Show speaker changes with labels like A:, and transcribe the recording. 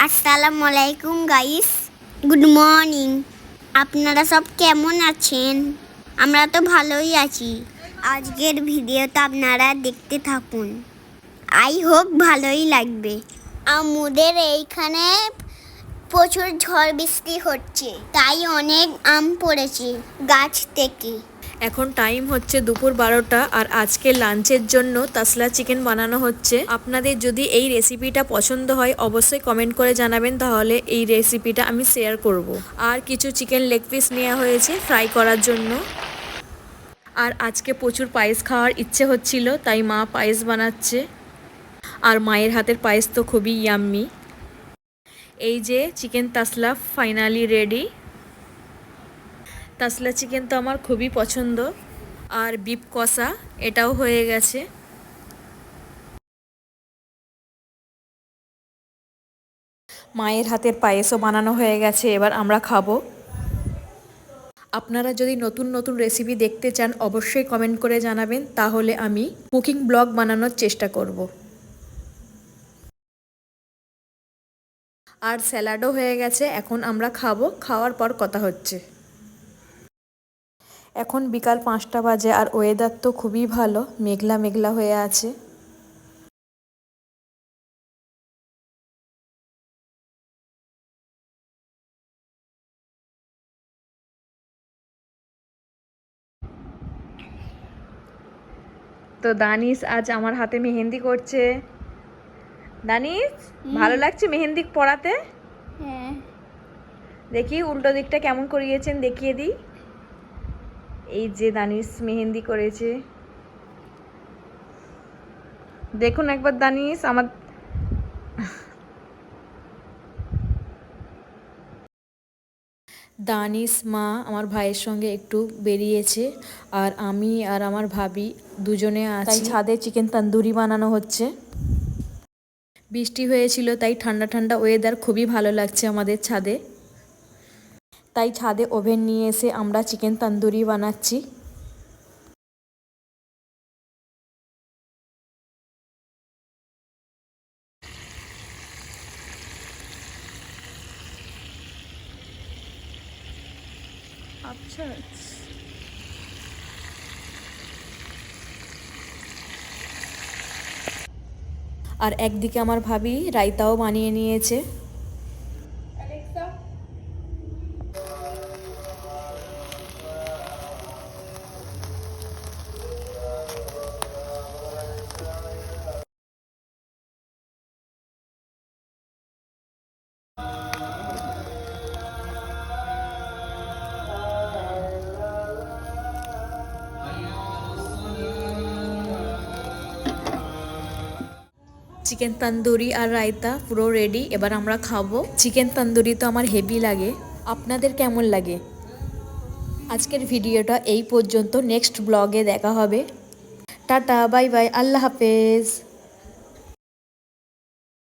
A: আসসালামু আলাইকুম guys, good morning. আপনারা সব কেমন আছেন? আমরা তো ভালোই আছি। আজকের ভিডিওটা আপনারা দেখতে থাকুন, আই হোপ ভালোই লাগবে। আমাদের এইখানে প্রচুর ঝড় বৃষ্টি হচ্ছে, তাই অনেক আম পড়েছে গাছ থেকে।
B: এখন টাইম হচ্ছে দুপুর 12টা আর আজকে লাঞ্চের জন্য তাসলা চিকেন বানানো হচ্ছে। আপনাদের যদি এই রেসিপিটা পছন্দ হয় অবশ্যই কমেন্ট করে জানাবেন, তাহলে এই রেসিপিটা আমি শেয়ার করব। আর কিছু চিকেন লেগ পিস নেওয়া হয়েছে ফ্রাই করার জন্য। আর আজকে প্রচুর পায়েস খাওয়ার ইচ্ছে হচ্ছিল, তাই মা পায়েস বানাচ্ছে। আর মায়ের হাতের পায়েস তো খুবই ইয়াম্মি। এই যে চিকেন তাসলা ফাইনালি রেডি। তাসলা চিকেন তো আমার খুবই পছন্দ। আর বিফ কষা এটাও হয়ে গেছে। মায়ের হাতের পায়েসও বানানো হয়ে গেছে, এবার আমরা খাবো। আপনারা যদি নতুন নতুন রেসিপি দেখতে চান অবশ্যই কমেন্ট করে জানাবেন, তাহলে আমি কুকিং ব্লগ বানানোর চেষ্টা করব। আর স্যালাডও হয়ে গেছে, এখন আমরা খাবো, খাওয়ার পর কথা হচ্ছে। এখন বিকাল 5টা বাজে আর ওয়েদার তো খুবই ভালো, মেঘলা মেঘলা হয়ে আছে। তো দানিশ আজ আমার হাতে মেহেন্দি করছে। দানিশ, ভালো লাগছে মেহেন্দি পরাতে?
A: হ্যাঁ।
B: দেখি উল্টো দিকটা কেমন করিয়েছেন, দেখিয়ে দিই। এই যে দানিশ মেহেন্দি করেছে, দেখুন একবার দানিশ। আমার দানিশ মা আমার ভাইয়ের সঙ্গে একটু বেরিয়েছে, আর আমি আর আমার ভাবি দুজনে আছি। তাই ছাদে চিকেন তন্দুরি বানানো হচ্ছে। বৃষ্টি হয়েছিল তাই ঠান্ডা ঠান্ডা ওয়েদার, খুবই ভালো লাগছে আমাদের ছাদে। তাই ছাদে ওভেন নিয়ে এসে আমরা চিকেন তন্দুরি বানাচ্ছি।
A: আচ্ছা।
B: আর একদিকে আমার ভাবি রায়তাও বানিয়ে নিয়েছে। চিকেন তন্দুরি আর রায়তা পুরো রেডি, এবার আমরা খাবো। চিকেন তন্দুরি তো আমার হেভি লাগে, আপনাদের কেমন লাগে? আজকের ভিডিওটা এই পর্যন্ত, নেক্সট ব্লগে দেখা হবে। টাটা, বাই বাই, আল্লাহ হাফেজ।